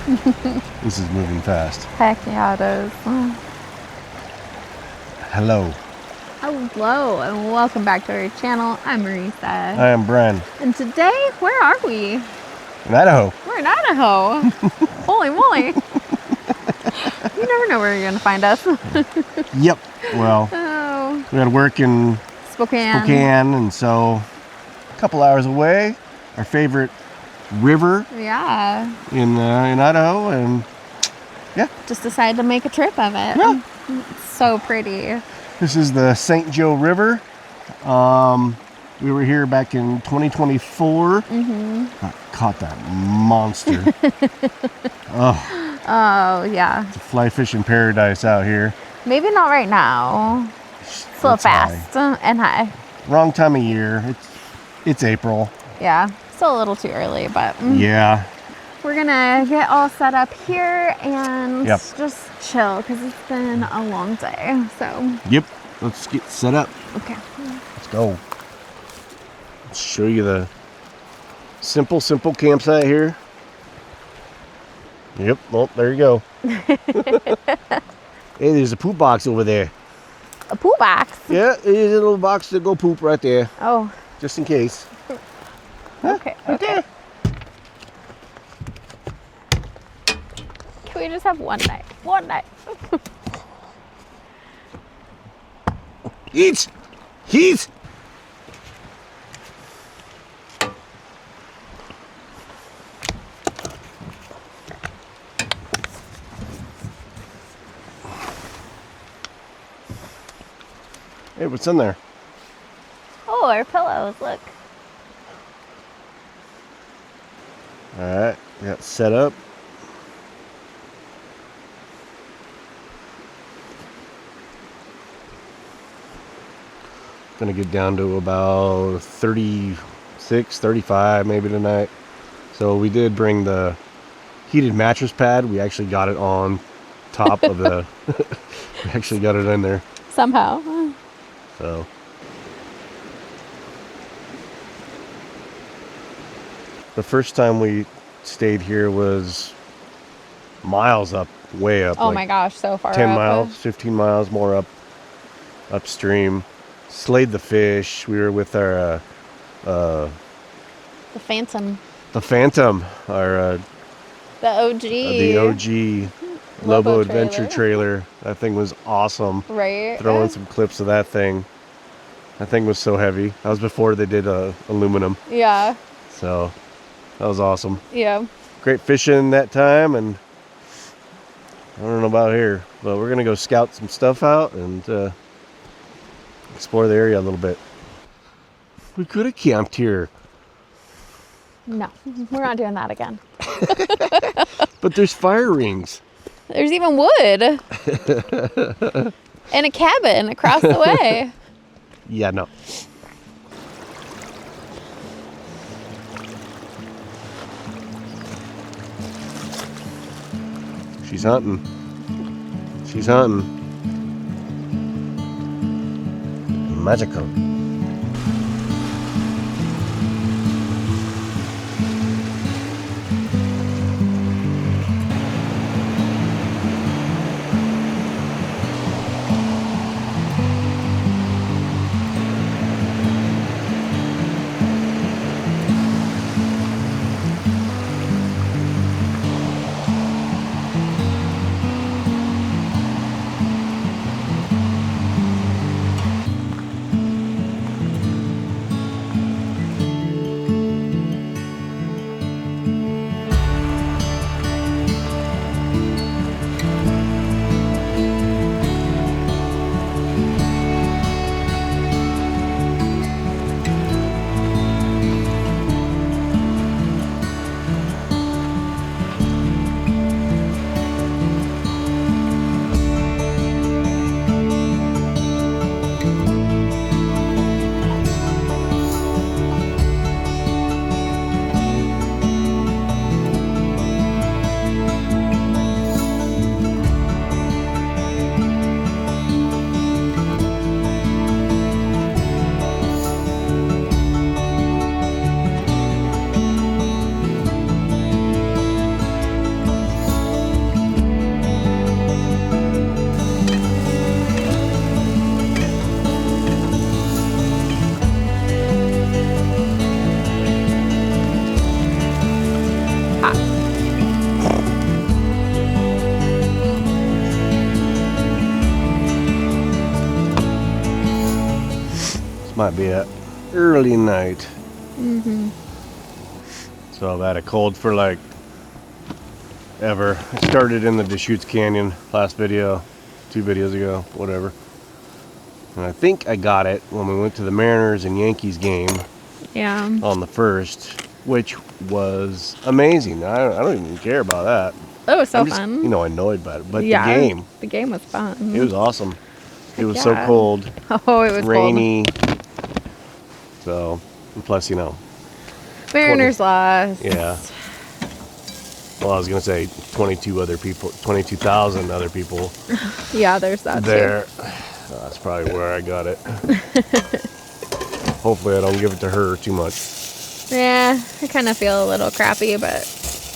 This is moving fast. Heck yeah, it is. Hello. Hello, and welcome back to our channel. I'm Marisa. I am Bren. And today, where are we? In Idaho. We're in Idaho. Holy moly. You never know where you're going to find us. Yep. Well, we had work in Spokane, and so a couple hours away, our favorite river. Yeah. In Idaho, and yeah. Just decided to make a trip of it. Yeah. It's so pretty. This is the St. Joe River. We were here back in 2024. I caught that monster. Oh, yeah. It's a fly fishing paradise out here. Maybe not right now. It's a little fast and high. Wrong time of year. It's April. Yeah. Still a little too early, but yeah. We're gonna get all set up here and just chill because it's been a long day. So yep, let's get set up. Okay, let's go. Let's show you the simple campsite here. Yep. Well, there you go. Hey, there's a poop box over there. A poop box? Yeah, there's a little box to go poop right there. Oh, just in case. Okay. Okay. Can we just have one night? One night. Heat! Hey, what's in there? Oh, our pillows, look. Alright, got set up. Gonna get down to about 36, 35 maybe tonight. So we did bring the heated mattress pad. We actually got it on top of the we actually got it in there somehow. So the first time we stayed here was miles up, way up. Oh like my gosh, so far 10 up. miles, 15 miles more upstream. Slayed the fish. We were with our the Phantom. The Phantom, our the OG Lobo Adventure trailer. That thing was awesome. Right. Throwing some clips of that thing. That thing was so heavy. That was before they did aluminum. Yeah. So that was awesome. Yeah. Great fishing that time, and I don't know about here, but we're gonna go scout some stuff out and explore the area a little bit. We could have camped here. No, we're not doing that again. But there's fire rings. There's even wood. And a cabin across the way. Yeah, no. She's hunting. She's hunting. Magical. Might be a early night. Mm-hmm. So I've had a cold for like ever. I started in the Deschutes Canyon last video, 2 videos ago, whatever. And I think I got it when we went to the Mariners and Yankees game. Yeah. On the first, which was amazing. I don't even care about that. It was so I'm just, fun. you know, annoyed by it. But The game was fun. it was awesome. It was yeah. so cold. Oh, it was rainy. Cold. So, and plus, you know, Mariners lost. Yeah. Well, I was gonna say 22,000 other people. Yeah, there's that there. too. That's probably where I got it. Hopefully, I don't give it to her too much. Yeah, I kind of feel a little crappy, but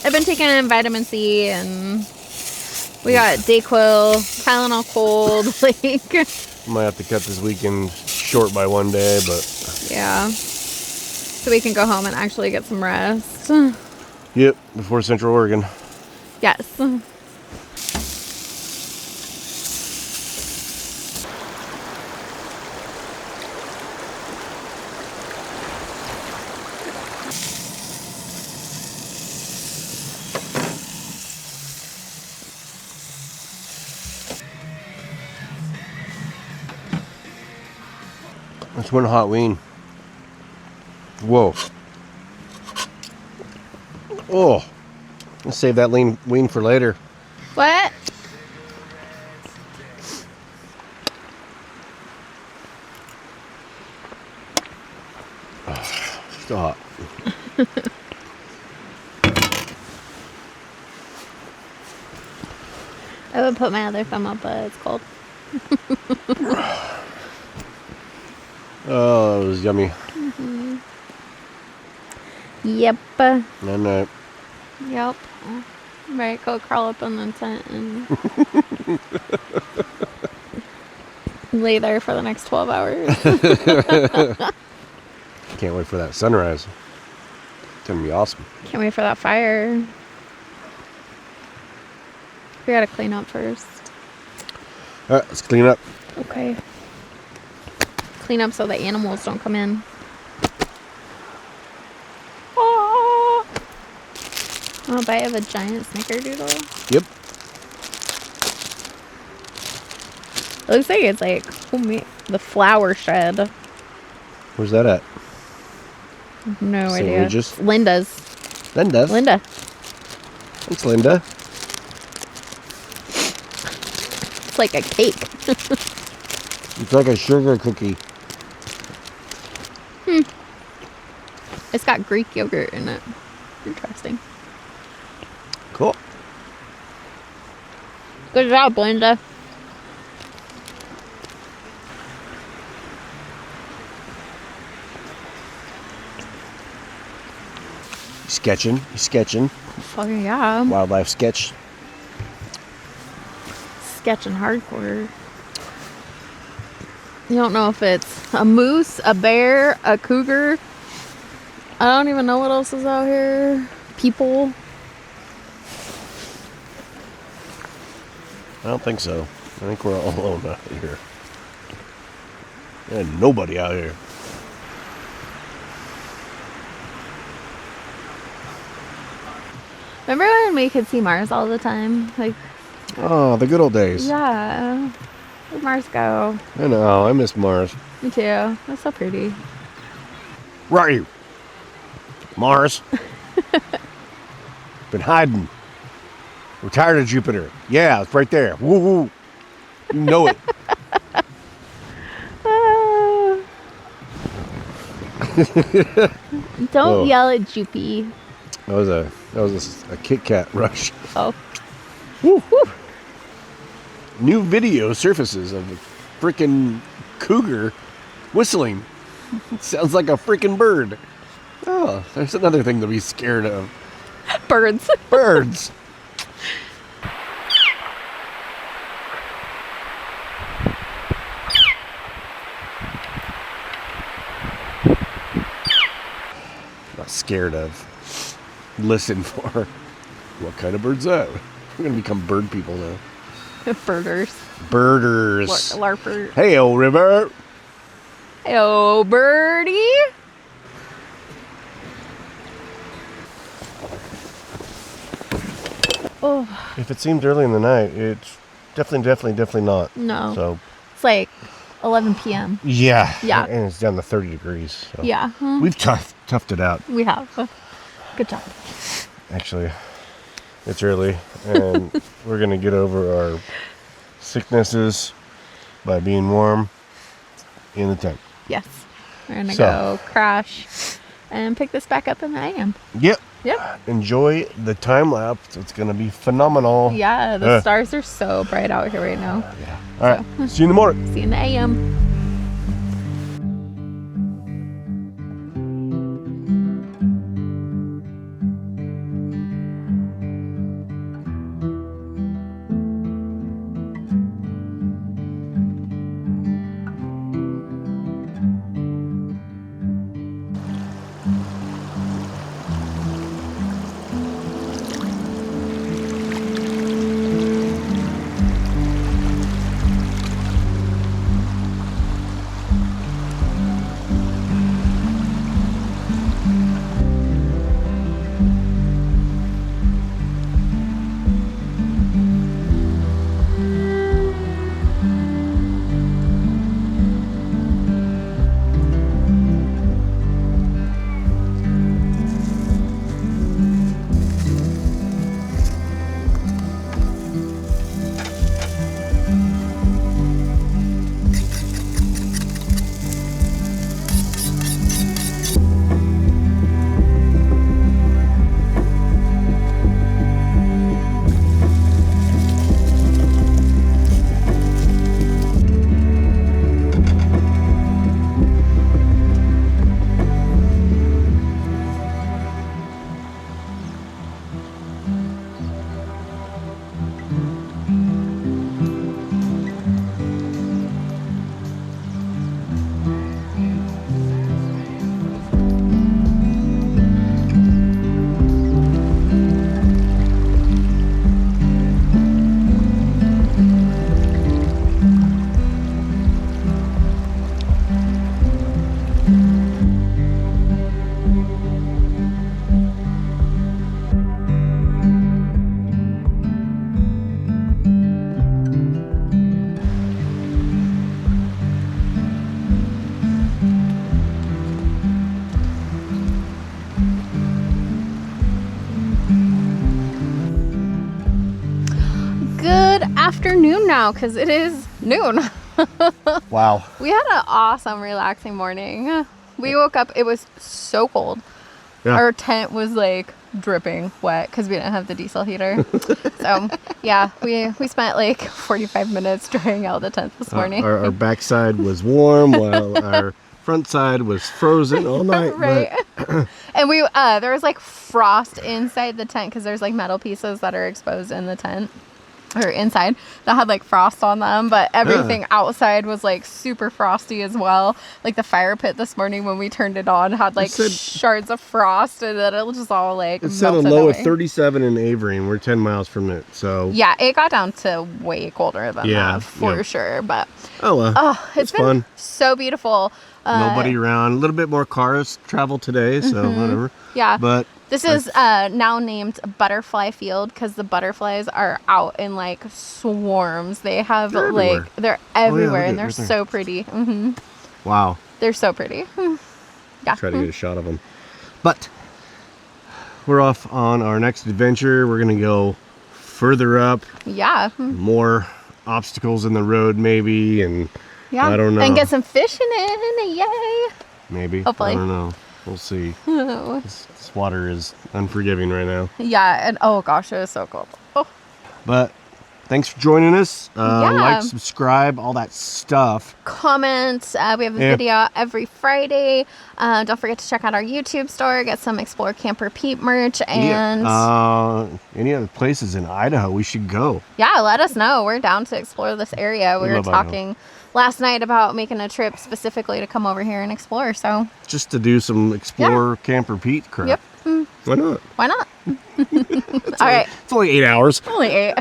I've been taking vitamin C and we got Dayquil, Tylenol cold. Like, might have to cut this weekend short by 1 day, but yeah, so we can go home and actually get some rest. Yep, before Central Oregon. Yes. Let's win a hot wing. Whoa. Oh. Let's save that wing for later. What? Oh, still hot. I would put my other thumb up, but it's cold. Oh, that was yummy. Mm-hmm. Yep. And Yep. Right, go crawl up in the tent and lay there for the next 12 hours. can't wait for that sunrise. It's gonna be awesome. Can't wait for that fire. We gotta clean up first. All right, let's clean up. Okay. Clean up so the animals don't come in. Oh, want a bite of a giant snickerdoodle? Yep. It looks like it's like the flower shed. Where's that at? No St. idea. Regis? Linda's. Linda. Linda. Thanks, Linda. It's like a cake. It's like a sugar cookie. It's got Greek yogurt in it. Interesting. Cool. Good job, Linda. Sketching. Fucking yeah. Wildlife sketch. Sketching hardcore. You don't know if it's a moose, a bear, a cougar. I don't even know what else is out here. People. I don't think so. I think we're all alone out here. There's nobody out here. Remember when we could see Mars all the time? Like, Oh, the good old days. yeah. Where'd Mars go? I know. I miss Mars. Me too. That's so pretty. Where are you? Mars. Been hiding. We're tired of Jupiter. Yeah, it's right there. Woo woo. You know it. Don't yell at Joopy. That was a Kit Kat rush. Oh. Woo. Woo. New video surfaces of a freaking cougar whistling. It sounds like a freaking bird. Oh, there's another thing to be scared of. Birds. Birds. Not scared of. Listen for. What kind of bird's that? We're gonna become bird people now. Birders. Birders. LARPers. Hey, old river. Oh, birdie. Oh, If it seemed early in the night, it's definitely not. no. So It's like 11 p.m. yeah, Yeah. and it's down to 30 degrees. So. Yeah. We've toughed it out. We have. Good job. Actually, it's early, and we're gonna get over our sicknesses by being warm in the tent. Yes. We're going to So. go crash and pick this back up in the AM. Yep. Yep. Enjoy the time lapse. It's gonna be phenomenal. Yeah, the stars are so bright out here right now. Yeah. All right. See you in the morning. See you in the AM. Good afternoon now, because it is noon. Wow. We had an awesome, relaxing morning. We woke up, it was so cold. Yeah. Our tent was like dripping wet because we didn't have the diesel heater. So yeah, we spent like 45 minutes drying out the tent this morning. Our backside was warm while our front side was frozen all night. Right. And we there was like frost inside the tent because there's like metal pieces that are exposed in the tent or inside that had like frost on them, but everything outside was like super frosty as well. Like the fire pit this morning when we turned it on had like shards of frost, and then it was just all like It said a melted low away. of 37 in Avery, and we're 10 miles from it. So Yeah, it got down to way colder than that for yeah. sure. But oh well, it's been fun. so beautiful. Nobody around. A little bit more cars travel today, so whatever. Yeah. But This is now named Butterfly Field because the butterflies are out in like swarms. They have They're everywhere. they're everywhere, look and at- they're right there. so pretty. wow, They're so pretty. Yeah. try to get a shot of them. But we're off on our next adventure. We're gonna go further up, Yeah. more obstacles in the road, maybe, and Yeah. I don't know. And get some fishing in. Yay. maybe. Hopefully. I don't know. We'll see. This water is unforgiving right now. Yeah. And oh gosh, it is so cold. Oh. But thanks for joining us. Yeah. Like, subscribe, all that stuff. Comment. We have a video every Friday. Don't forget to check out our YouTube store. Get some Explore Camper Pete merch. And Any other places in Idaho we should go? yeah, let us know. We're down to explore this area. We were love Idaho. talking last night about making a trip specifically to come over here and explore. So Just to do some Explore Camper Pete crap. yep. Why not? Why not? All right. It's only 8 hours. Only 8.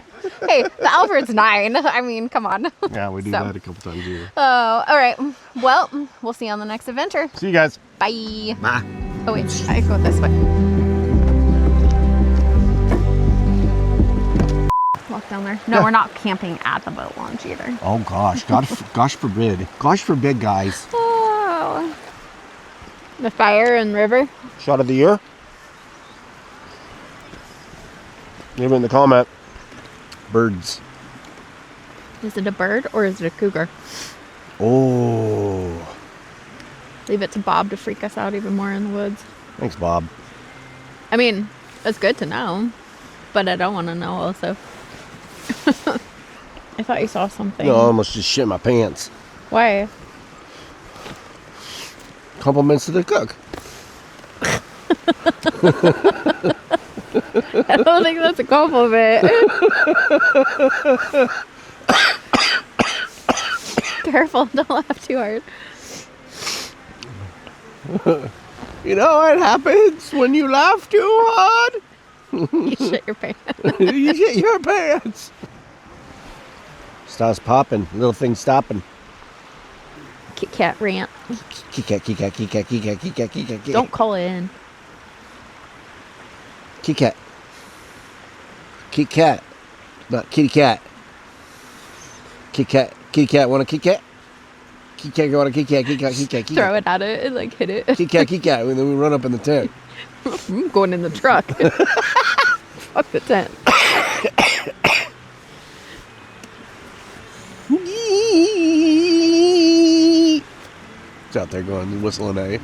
Hey, the Alfred's 9. I mean, come on. Yeah, we do So. that a couple times a year. Oh, all right. well, we'll see you on the next adventure. See you guys. Bye. Bye. Oh, wait. I go this way. Walk down there. No, we're not camping at the boat launch either. Oh gosh, gosh forbid. Gosh forbid, guys. Oh. The fire and river. Shot of the year? Leave it in the comment. Birds. Is it a bird or is it a cougar? Oh. Leave it to Bob to freak us out even more in the woods. Thanks, Bob. I mean, it's good to know, but I don't want to know also. I thought you saw something. No, I almost just shit my pants. Why? Compliments to the cook. I don't think that's a compliment. Careful, don't laugh too hard. You know what happens when you laugh too hard? You shit your pants. You shit your pants. Starts popping. Little thing stopping. Kit Kat rant. Kit Kat, Kit Kat, Kit Kat, Kit Kat, Kit Kat, Kit Kat. Don't call it in. Kit Kat. Kit Kat. But kitty cat. Kit Kat. Kitty cat. Want a Kit Kat? Kit Kat. Want a Kit Kat? Kit Kat. Kit Kat. Throw it at it and like hit it. Kit Kat. Kit Kat. And then we run up in the tent. I'm going in the truck. Fuck the tent. It's out there going whistling at you.